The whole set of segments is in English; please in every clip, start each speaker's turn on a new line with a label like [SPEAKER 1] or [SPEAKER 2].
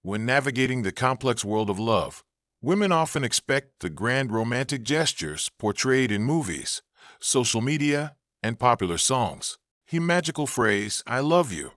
[SPEAKER 1] When navigating the complex world of love, women often expect the grand romantic gestures portrayed in movies, social media, and popular songs. The magical phrase, "I love you,"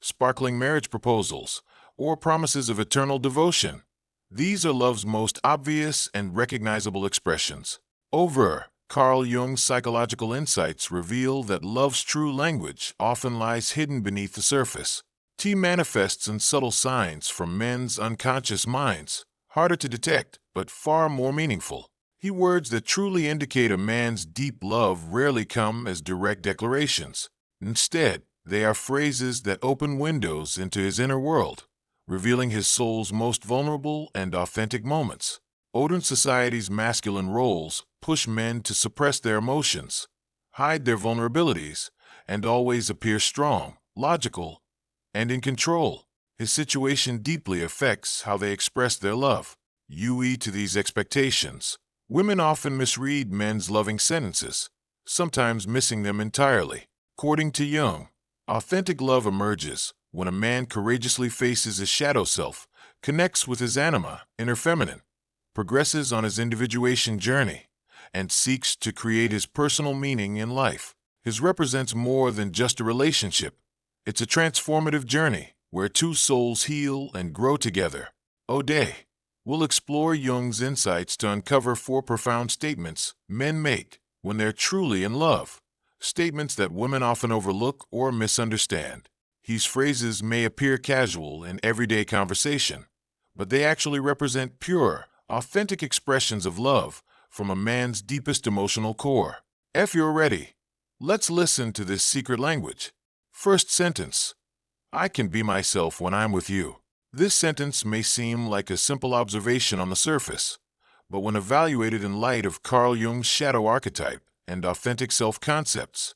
[SPEAKER 1] sparkling marriage proposals, or promises of eternal devotion. These are love's most obvious and recognizable expressions. Over, Carl Jung's psychological insights reveal that love's true language often lies hidden beneath the surface. T manifests in subtle signs from men's unconscious minds, harder to detect, but far more meaningful. Words that truly indicate a man's deep love rarely come as direct declarations. Instead, they are phrases that open windows into his inner world, revealing his soul's most vulnerable and authentic moments. Modern society's masculine roles push men to suppress their emotions, hide their vulnerabilities, and always appear strong, logical, and in control. His situation deeply affects how they express their love. To these expectations, women often misread men's loving sentences, sometimes missing them entirely. According to Jung, authentic love emerges when a man courageously faces his shadow self, connects with his anima, inner feminine, progresses on his individuation journey, and seeks to create his personal meaning in life. His represents more than just a relationship. It's a transformative journey where two souls heal and grow together. O'Day, we'll explore Jung's insights to uncover 4 profound statements men make when they're truly in love. Statements that women often overlook or misunderstand. These phrases may appear casual in everyday conversation, but they actually represent pure, authentic expressions of love from a man's deepest emotional core. If you're ready, let's listen to this secret language. First sentence: I can be myself when I'm with you. This sentence may seem like a simple observation on the surface, but when evaluated in light of Carl Jung's shadow archetype and authentic self-concepts,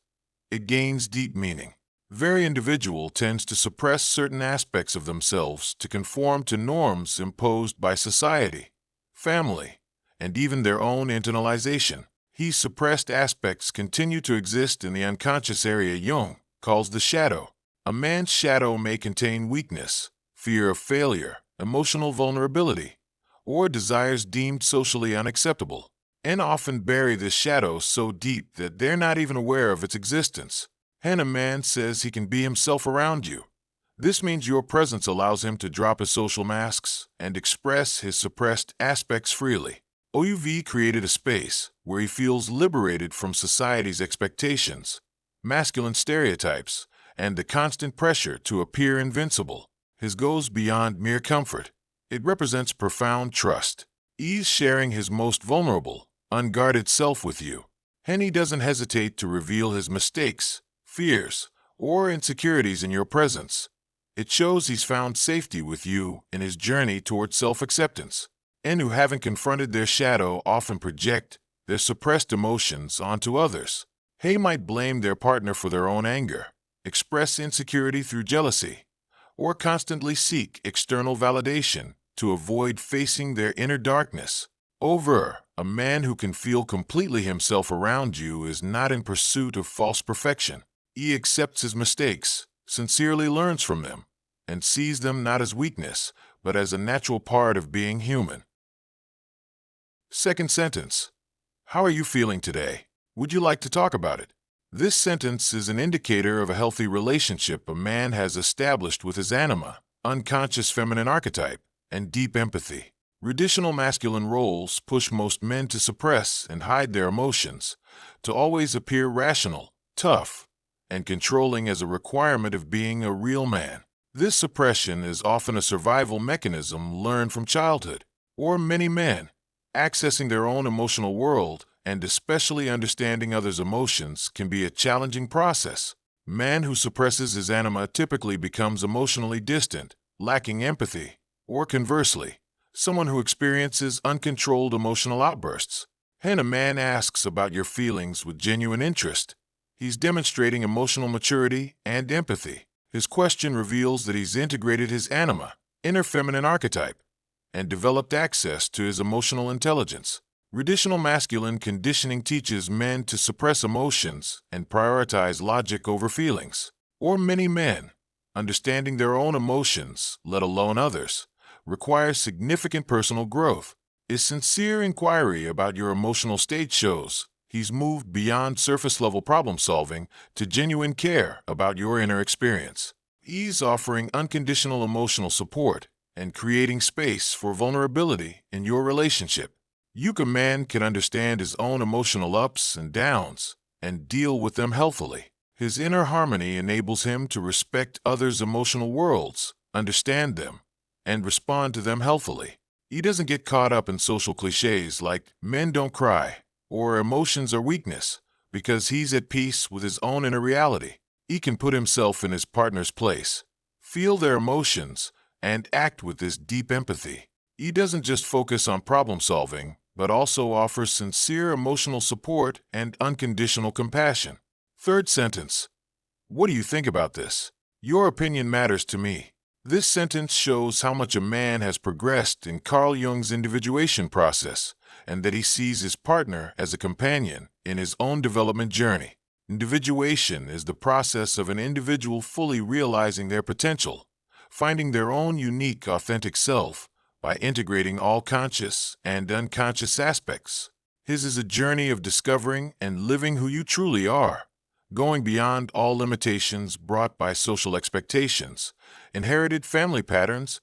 [SPEAKER 1] it gains deep meaning. Very individual tends to suppress certain aspects of themselves to conform to norms imposed by society, family, and even their own internalization. These suppressed aspects continue to exist in the unconscious area Jung calls the shadow. A man's shadow may contain weakness, fear of failure, emotional vulnerability, or desires deemed socially unacceptable, and often bury this shadow so deep that they're not even aware of its existence. And a man says he can be himself around you. This means your presence allows him to drop his social masks and express his suppressed aspects freely. OUV created a space where he feels liberated from society's expectations, masculine stereotypes, and the constant pressure to appear invincible. His goes beyond mere comfort. It represents profound trust. He's sharing his most vulnerable, unguarded self with you, and he doesn't hesitate to reveal his mistakes, fears, or insecurities in your presence. It shows he's found safety with you in his journey toward self-acceptance. And who haven't confronted their shadow often project their suppressed emotions onto others. They might blame their partner for their own anger, express insecurity through jealousy, or constantly seek external validation to avoid facing their inner darkness. A man who can feel completely himself around you is not in pursuit of false perfection. He accepts his mistakes, sincerely learns from them, and sees them not as weakness, but as a natural part of being human. Second sentence: how are you feeling today? Would you like to talk about it? This sentence is an indicator of a healthy relationship a man has established with his anima, unconscious feminine archetype, and deep empathy. Traditional masculine roles push most men to suppress and hide their emotions, to always appear rational, tough, and controlling as a requirement of being a real man. This suppression is often a survival mechanism learned from childhood, or many men, accessing their own emotional world and especially understanding others' emotions can be a challenging process. A man who suppresses his anima typically becomes emotionally distant, lacking empathy, or conversely, someone who experiences uncontrolled emotional outbursts. And a man asks about your feelings with genuine interest. He's demonstrating emotional maturity and empathy. His question reveals that he's integrated his anima, inner feminine archetype, and developed access to his emotional intelligence. Traditional masculine conditioning teaches men to suppress emotions and prioritize logic over feelings. Or many men, understanding their own emotions, let alone others, requires significant personal growth. His sincere inquiry about your emotional state shows he's moved beyond surface-level problem-solving to genuine care about your inner experience. He's offering unconditional emotional support and creating space for vulnerability in your relationship. You, a man, can understand his own emotional ups and downs and deal with them healthily. His inner harmony enables him to respect others' emotional worlds, understand them, and respond to them healthily. He doesn't get caught up in social cliches like men don't cry or emotions are weakness because he's at peace with his own inner reality. He can put himself in his partner's place, feel their emotions, and act with this deep empathy. He doesn't just focus on problem solving, but also offers sincere emotional support and unconditional compassion. Third sentence. What do you think about this? Your opinion matters to me. This sentence shows how much a man has progressed in Carl Jung's individuation process and that he sees his partner as a companion in his own development journey. Individuation is the process of an individual fully realizing their potential, finding their own unique, authentic self by integrating all conscious and unconscious aspects. His is a journey of discovering and living who you truly are, going beyond all limitations brought by social expectations, inherited family patterns,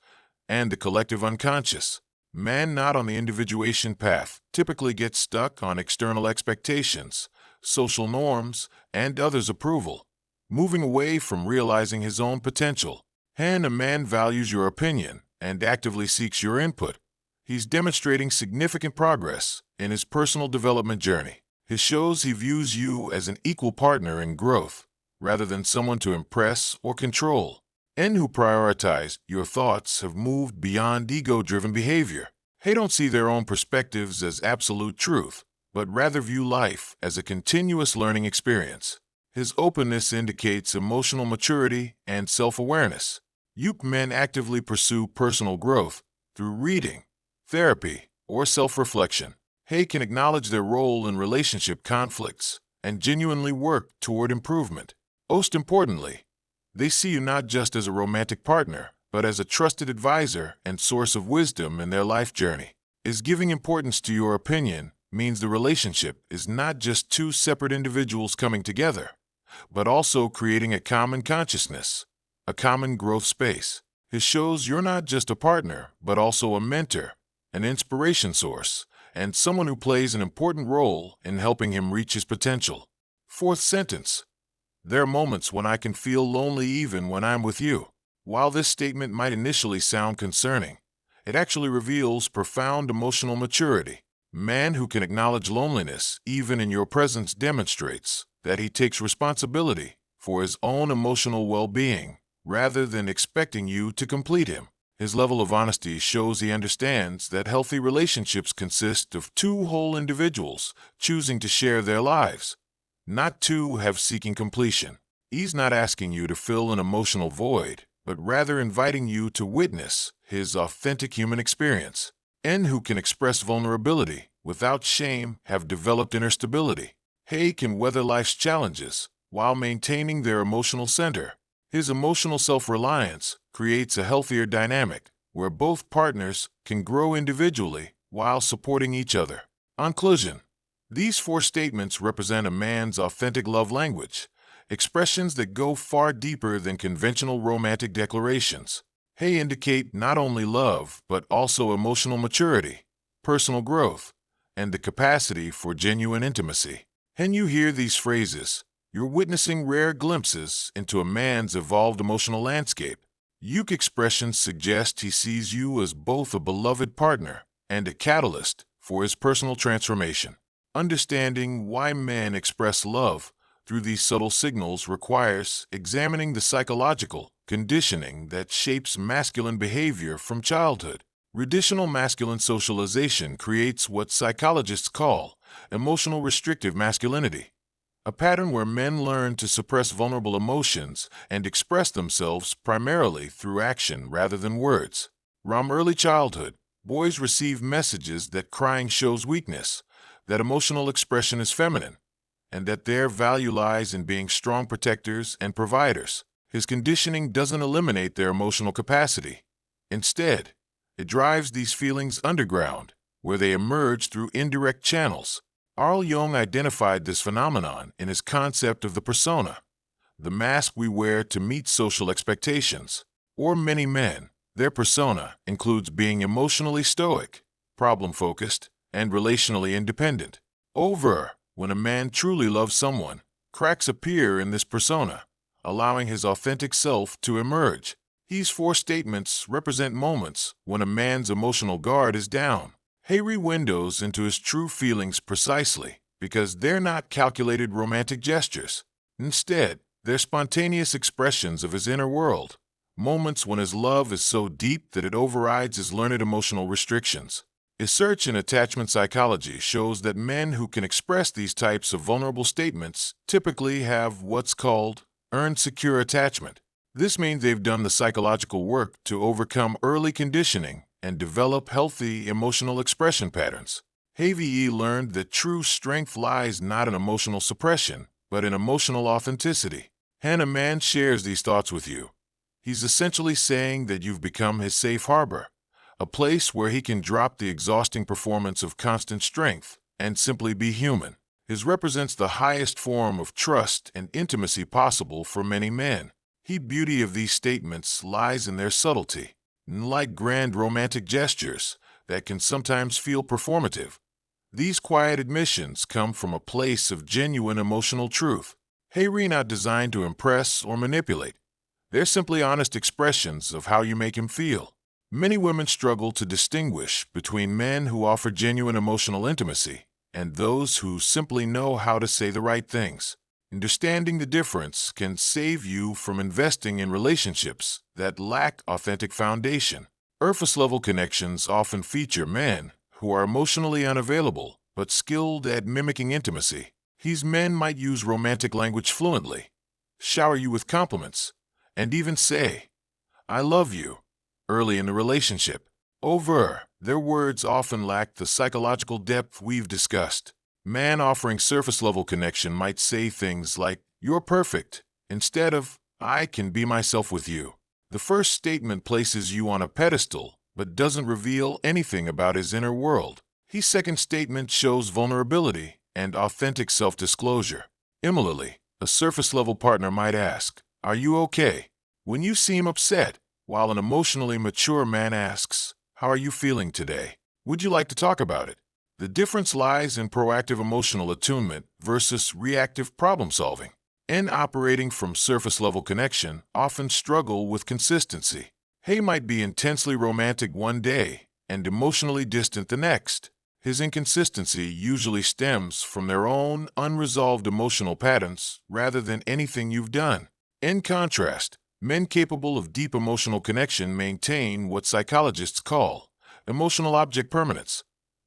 [SPEAKER 1] and the collective unconscious. Man not on the individuation path typically gets stuck on external expectations, social norms, and others' approval, moving away from realizing his own potential. And a man values your opinion and actively seeks your input. He's demonstrating significant progress in his personal development journey. It shows he views you as an equal partner in growth, rather than someone to impress or control. And who prioritize your thoughts have moved beyond ego-driven behavior. They don't see their own perspectives as absolute truth, but rather view life as a continuous learning experience. His openness indicates emotional maturity and self-awareness. You men actively pursue personal growth through reading, therapy, or self-reflection. They can acknowledge their role in relationship conflicts and genuinely work toward improvement. Most importantly, they see you not just as a romantic partner, but as a trusted advisor and source of wisdom in their life journey. Is giving importance to your opinion means the relationship is not just two separate individuals coming together, but also creating a common consciousness, a common growth space. It shows you're not just a partner, but also a mentor, an inspiration source, and someone who plays an important role in helping him reach his potential. Fourth sentence. There are moments when I can feel lonely even when I'm with you. While this statement might initially sound concerning, it actually reveals profound emotional maturity. Man who can acknowledge loneliness even in your presence demonstrates that he takes responsibility for his own emotional well-being rather than expecting you to complete him. His level of honesty shows he understands that healthy relationships consist of two whole individuals choosing to share their lives, not two have seeking completion. He's not asking you to fill an emotional void, but rather inviting you to witness his authentic human experience. And who can express vulnerability without shame have developed inner stability. They can weather life's challenges while maintaining their emotional center. His emotional self-reliance creates a healthier dynamic where both partners can grow individually while supporting each other. In conclusion, these four statements represent a man's authentic love language, expressions that go far deeper than conventional romantic declarations. They indicate not only love, but also emotional maturity, personal growth, and the capacity for genuine intimacy. When you hear these phrases, you're witnessing rare glimpses into a man's evolved emotional landscape. Jung expressions suggest he sees you as both a beloved partner and a catalyst for his personal transformation. Understanding why men express love through these subtle signals requires examining the psychological conditioning that shapes masculine behavior from childhood. Traditional masculine socialization creates what psychologists call emotional restrictive masculinity, a pattern where men learn to suppress vulnerable emotions and express themselves primarily through action rather than words. From early childhood, boys receive messages that crying shows weakness, that emotional expression is feminine, and that their value lies in being strong protectors and providers. His conditioning doesn't eliminate their emotional capacity. Instead, It drives these feelings underground, where they emerge through indirect channels. Carl Jung identified this phenomenon in his concept of the persona, the mask we wear to meet social expectations. For many men, their persona includes being emotionally stoic, problem-focused, and relationally independent. When a man truly loves someone, cracks appear in this persona, allowing his authentic self to emerge. These four statements represent moments when a man's emotional guard is down. Harry windows into his true feelings precisely because they're not calculated romantic gestures. Instead, they're spontaneous expressions of his inner world, moments when his love is so deep that it overrides his learned emotional restrictions. Research in attachment psychology shows that men who can express these types of vulnerable statements typically have what's called earned secure attachment. This means they've done the psychological work to overcome early conditioning and develop healthy emotional expression patterns. Harvey learned that true strength lies not in emotional suppression, but in emotional authenticity. When a man shares these thoughts with you, he's essentially saying that you've become his safe harbor, a place where he can drop the exhausting performance of constant strength and simply be human. His represents the highest form of trust and intimacy possible for many men. The beauty of these statements lies in their subtlety. Like grand romantic gestures that can sometimes feel performative, these quiet admissions come from a place of genuine emotional truth. They're not designed to impress or manipulate. They're simply honest expressions of how you make him feel. Many women struggle to distinguish between men who offer genuine emotional intimacy and those who simply know how to say the right things. Understanding the difference can save you from investing in relationships that lack authentic foundation. Surface-level connections often feature men who are emotionally unavailable but skilled at mimicking intimacy. These men might use romantic language fluently, shower you with compliments, and even say, "I love you," early in the relationship. Their words often lack the psychological depth we've discussed. Man offering surface-level connection might say things like, "You're perfect," instead of, "I can be myself with you." The first statement places you on a pedestal, but doesn't reveal anything about his inner world. His second statement shows vulnerability and authentic self-disclosure. Similarly, a surface-level partner might ask, "Are you okay?" when you seem upset, while an emotionally mature man asks, "How are you feeling today? Would you like to talk about it?" The difference lies in proactive emotional attunement versus reactive problem-solving. Men operating from surface-level connection often struggle with consistency. He might be intensely romantic one day and emotionally distant the next. His inconsistency usually stems from their own unresolved emotional patterns rather than anything you've done. In contrast, men capable of deep emotional connection maintain what psychologists call emotional object permanence,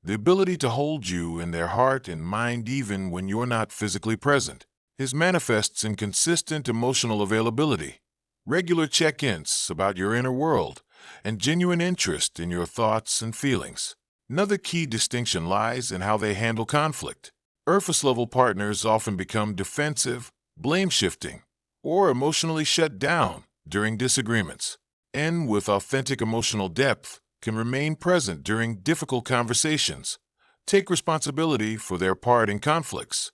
[SPEAKER 1] the ability to hold you in their heart and mind even when you're not physically present. This manifests in consistent emotional availability, regular check-ins about your inner world, and genuine interest in your thoughts and feelings. Another key distinction lies in how they handle conflict. Surface-level partners often become defensive, blame-shifting, or emotionally shut down during disagreements. Men with authentic emotional depth can remain present during difficult conversations, take responsibility for their part in conflicts,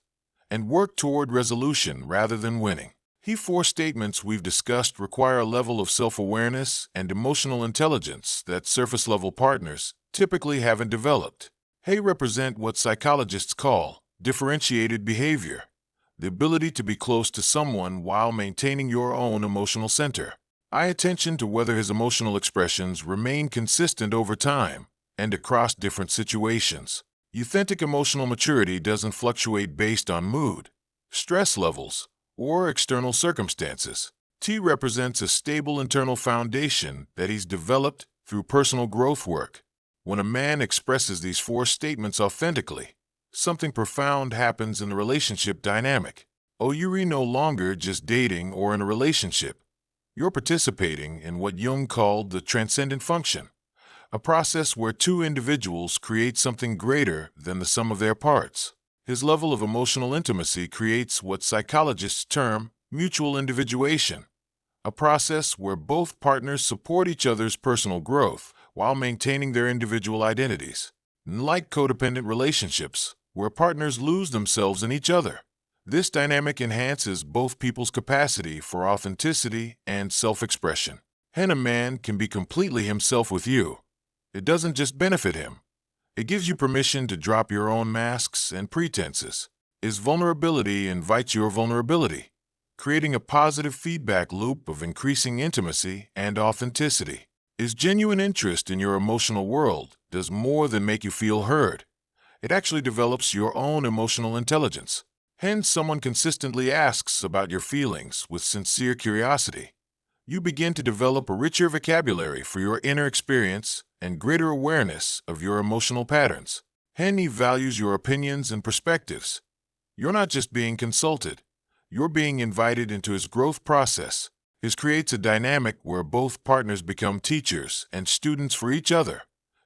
[SPEAKER 1] and work toward resolution rather than winning. The four statements we've discussed require a level of self-awareness and emotional intelligence that surface-level partners typically haven't developed. They represent what psychologists call differentiated behavior, the ability to be close to someone while maintaining your own emotional center. Pay attention to whether his emotional expressions remain consistent over time and across different situations. Authentic emotional maturity doesn't fluctuate based on mood, stress levels, or external circumstances. T represents a stable internal foundation that he's developed through personal growth work. When a man expresses these four statements authentically, something profound happens in the relationship dynamic. You're no longer just dating or in a relationship. You're participating in what Jung called the transcendent function, a process where two individuals create something greater than the sum of their parts. His level of emotional intimacy creates what psychologists term mutual individuation, a process where both partners support each other's personal growth while maintaining their individual identities. Like codependent relationships, where partners lose themselves in each other. This dynamic enhances both people's capacity for authenticity and self-expression. And a man can be completely himself with you. It doesn't just benefit him. It gives you permission to drop your own masks and pretenses. His vulnerability invites your vulnerability, creating a positive feedback loop of increasing intimacy and authenticity. His genuine interest in your emotional world does more than make you feel heard. It actually develops your own emotional intelligence. Hence, someone consistently asks about your feelings with sincere curiosity. You begin to develop a richer vocabulary for your inner experience and greater awareness of your emotional patterns. He values your opinions and perspectives. You're not just being consulted. You're being invited into his growth process. This creates a dynamic where both partners become teachers and students for each other,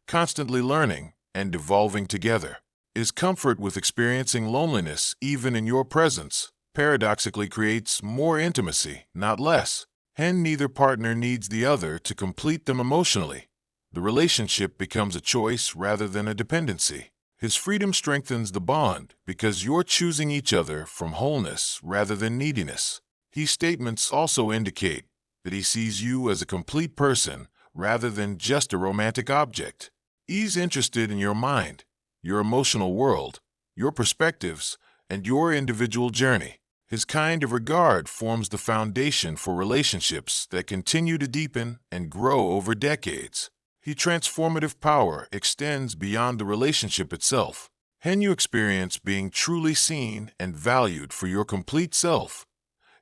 [SPEAKER 1] constantly learning and evolving together. His comfort with experiencing loneliness, even in your presence, paradoxically creates more intimacy, not less. And neither partner needs the other to complete them emotionally. The relationship becomes a choice rather than a dependency. His freedom strengthens the bond because you're choosing each other from wholeness rather than neediness. His statements also indicate that he sees you as a complete person rather than just a romantic object. He's interested in your mind, your emotional world, your perspectives, and your individual journey. His kind of regard forms the foundation for relationships that continue to deepen and grow over decades. His transformative power extends beyond the relationship itself. And you experience being truly seen and valued for your complete self.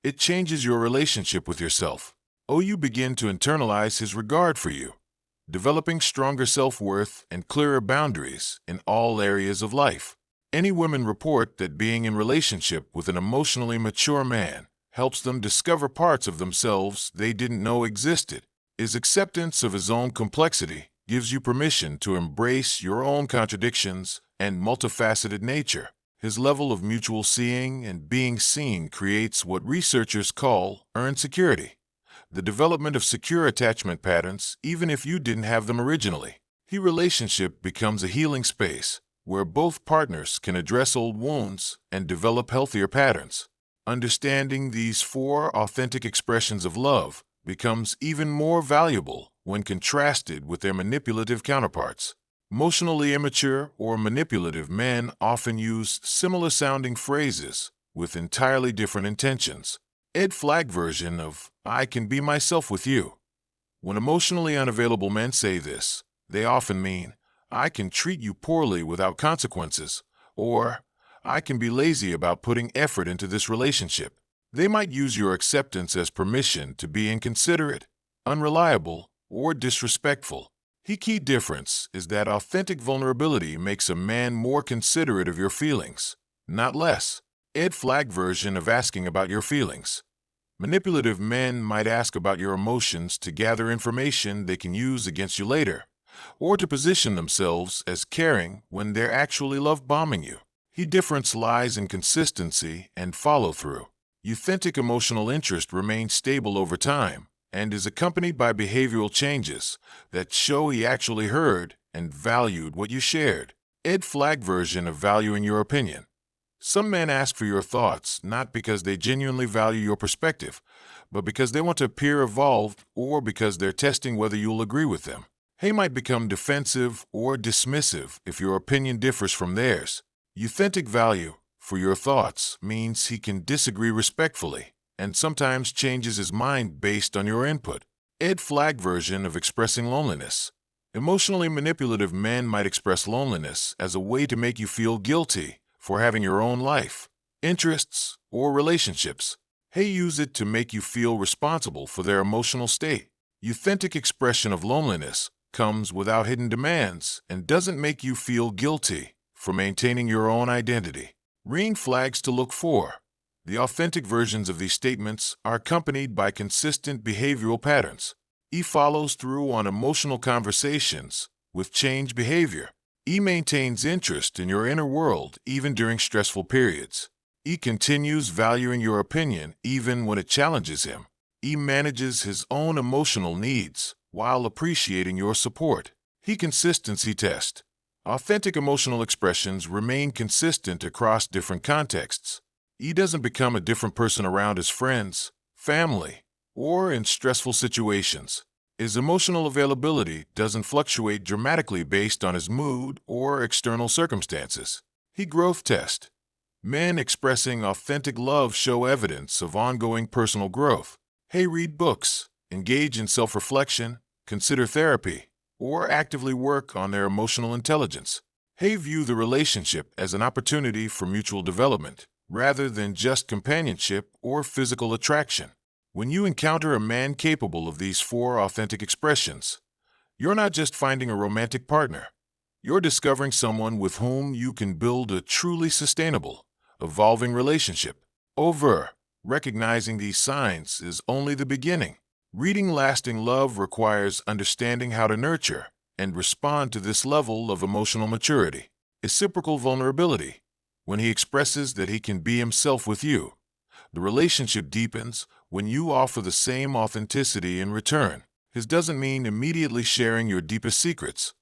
[SPEAKER 1] It changes your relationship with yourself. You begin to internalize his regard for you, developing stronger self-worth and clearer boundaries in all areas of life. Any women report that being in relationship with an emotionally mature man helps them discover parts of themselves they didn't know existed. His acceptance of his own complexity gives you permission to embrace your own contradictions and multifaceted nature. His level of mutual seeing and being seen creates what researchers call earned security, the development of secure attachment patterns even if you didn't have them originally. The relationship becomes a healing space where both partners can address old wounds and develop healthier patterns. Understanding these 4 authentic expressions of love becomes even more valuable when contrasted with their manipulative counterparts. Emotionally immature or manipulative men often use similar-sounding phrases with entirely different intentions. Red flag version of, "I can be myself with you." When emotionally unavailable men say this, they often mean, "I can treat you poorly without consequences," or, "I can be lazy about putting effort into this relationship." They might use your acceptance as permission to be inconsiderate, unreliable, or disrespectful. The key difference is that authentic vulnerability makes a man more considerate of your feelings, not less. Red flag version of asking about your feelings. Manipulative men might ask about your emotions to gather information they can use against you later, or to position themselves as caring when they're actually love-bombing you. The difference lies in consistency and follow-through. Authentic emotional interest remains stable over time and is accompanied by behavioral changes that show he actually heard and valued what you shared. Red flag version of valuing your opinion. Some men ask for your thoughts not because they genuinely value your perspective, but because they want to appear evolved or because they're testing whether you'll agree with them. They might become defensive or dismissive if your opinion differs from theirs. Authentic value for your thoughts means he can disagree respectfully and sometimes changes his mind based on your input. Red flag version of expressing loneliness. Emotionally manipulative men might express loneliness as a way to make you feel guilty for having your own life, interests, or relationships. They use it to make you feel responsible for their emotional state. Authentic expression of loneliness comes without hidden demands and doesn't make you feel guilty for maintaining your own identity. Red flags to look for. The authentic versions of these statements are accompanied by consistent behavioral patterns. He follows through on emotional conversations with changed behavior. He maintains interest in your inner world even during stressful periods. He continues valuing your opinion even when it challenges him. He manages his own emotional needs while appreciating your support. He consistency test. Authentic emotional expressions remain consistent across different contexts. He doesn't become a different person around his friends, family, or in stressful situations. His emotional availability doesn't fluctuate dramatically based on his mood or external circumstances. He growth test. Men expressing authentic love show evidence of ongoing personal growth. Hey, read books, engage in self-reflection, consider therapy, or actively work on their emotional intelligence. Hey, view the relationship as an opportunity for mutual development, rather than just companionship or physical attraction. When you encounter a man capable of these 4 authentic expressions, you're not just finding a romantic partner. You're discovering someone with whom you can build a truly sustainable, evolving relationship. Recognizing these signs is only the beginning. Reading Lasting Love requires understanding how to nurture and respond to this level of emotional maturity. Reciprocal vulnerability. When he expresses that he can be himself with you, the relationship deepens when you offer the same authenticity in return. This doesn't mean immediately sharing your deepest secrets,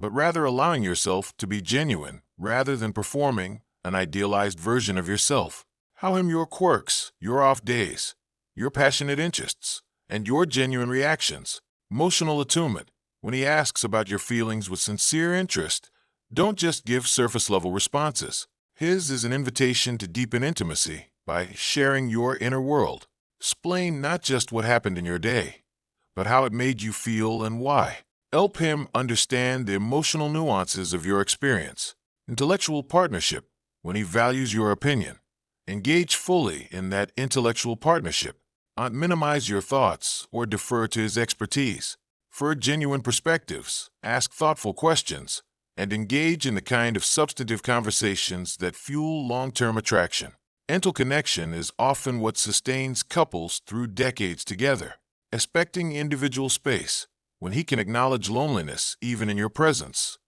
[SPEAKER 1] but rather allowing yourself to be genuine rather than performing an idealized version of yourself. Show him your quirks, your off days, your passionate interests, and your genuine reactions. Emotional attunement. When he asks about your feelings with sincere interest, don't just give surface-level responses. His is an invitation to deepen intimacy by sharing your inner world. Explain not just what happened in your day, but how it made you feel and why. Help him understand the emotional nuances of your experience. Intellectual partnership. When he values your opinion, engage fully in that intellectual partnership. Not minimize your thoughts or defer to his expertise. For genuine perspectives, ask thoughtful questions, and engage in the kind of substantive conversations that fuel long-term attraction. Mental connection is often what sustains couples through decades together. Respecting individual space. When he can acknowledge loneliness even in your presence,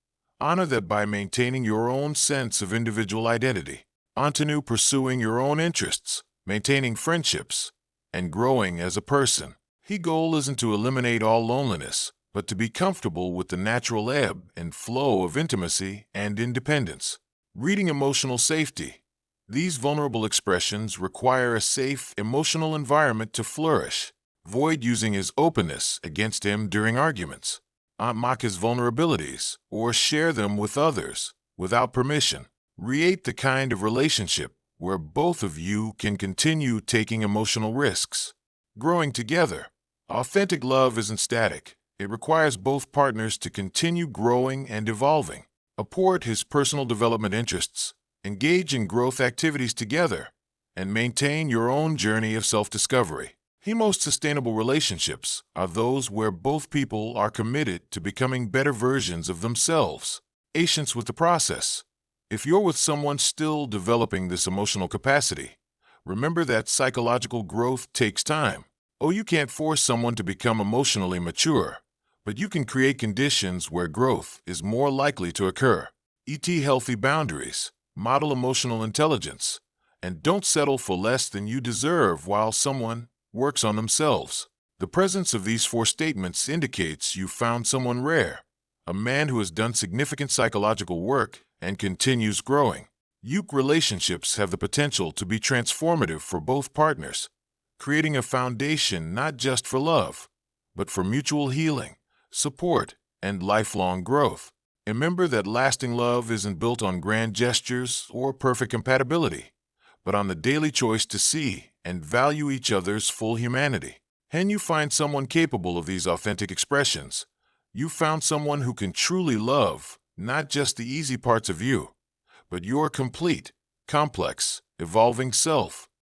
[SPEAKER 1] honor that by maintaining your own sense of individual identity. Continue pursuing your own interests, maintaining friendships, and growing as a person. His goal isn't to eliminate all loneliness, but to be comfortable with the natural ebb and flow of intimacy and independence. Reading emotional safety. These vulnerable expressions require a safe, emotional environment to flourish. Avoid using his openness against him during arguments. Not mock his vulnerabilities or share them with others without permission. Create the kind of relationship where both of you can continue taking emotional risks. Growing together. Authentic love isn't static. It requires both partners to continue growing and evolving. Support his personal development interests. Engage in growth activities together, and maintain your own journey of self-discovery. The most sustainable relationships are those where both people are committed to becoming better versions of themselves. Patience with the process. If you're with someone still developing this emotional capacity, remember that psychological growth takes time. You can't force someone to become emotionally mature, but you can create conditions where growth is more likely to occur. Healthy boundaries. Model emotional intelligence, and don't settle for less than you deserve while someone works on themselves. The presence of these 4 statements indicates you found someone rare, a man who has done significant psychological work and continues growing. Relationships have the potential to be transformative for both partners, creating a foundation not just for love, but for mutual healing, support, and lifelong growth. Remember that lasting love isn't built on grand gestures or perfect compatibility, but on the daily choice to see and value each other's full humanity. Can you find someone capable of these authentic expressions? You found someone who can truly love not just the easy parts of you, but your complete, complex, evolving self.